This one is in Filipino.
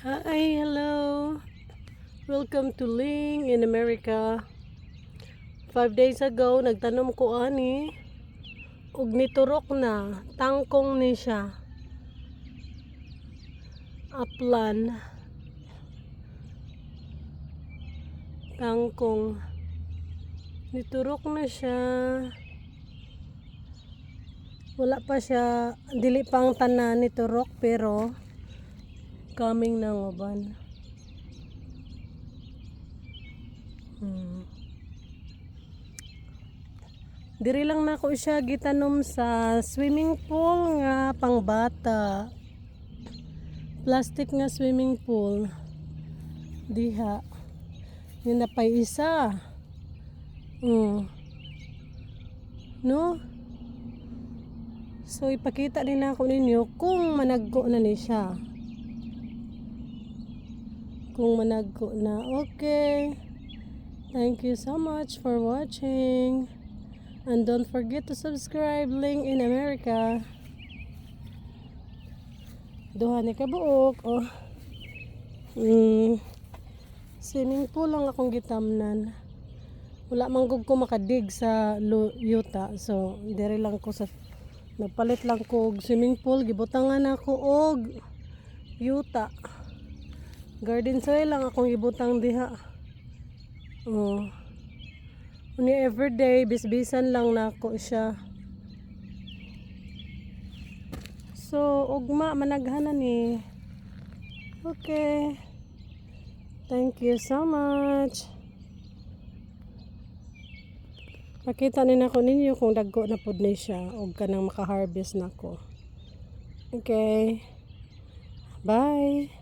Hi, hello. Welcome to Ling in America. 5 days ago, nagtanom ko ani ug niturok na, tangkong ni siya. Upland. Tangkong. Niturok na siya. Wala pa siya, dili pang tanan niturok pero coming na ngoban. Diri lang nako siya gitanom sa swimming pool nga pangbata. Plastic nga swimming pool. Diha. Yun na pa isa. No? So ipakita din ako ninyo kung managko na ni siya. Kung managko na. Okay. Thank you so much for watching. And don't forget to subscribe, Ling in America. Duha ni kabuok. Oh. Swimming pool lang akong gitamnan. Wala manggug ko makadig sa yuta. So, dire lang ko sa nagpalit lang ko og swimming pool. Gibutangan ako og yuta. Garden soil lang akong gibutang diha. Oh. Uni everyday bisbisan lang nako siya. So ugma managhanan ni. Okay. Thank you so much. Pakita ni nako ninyo kung dagko na pud ni siya og kanang maka-harvest nako. Okay. Bye.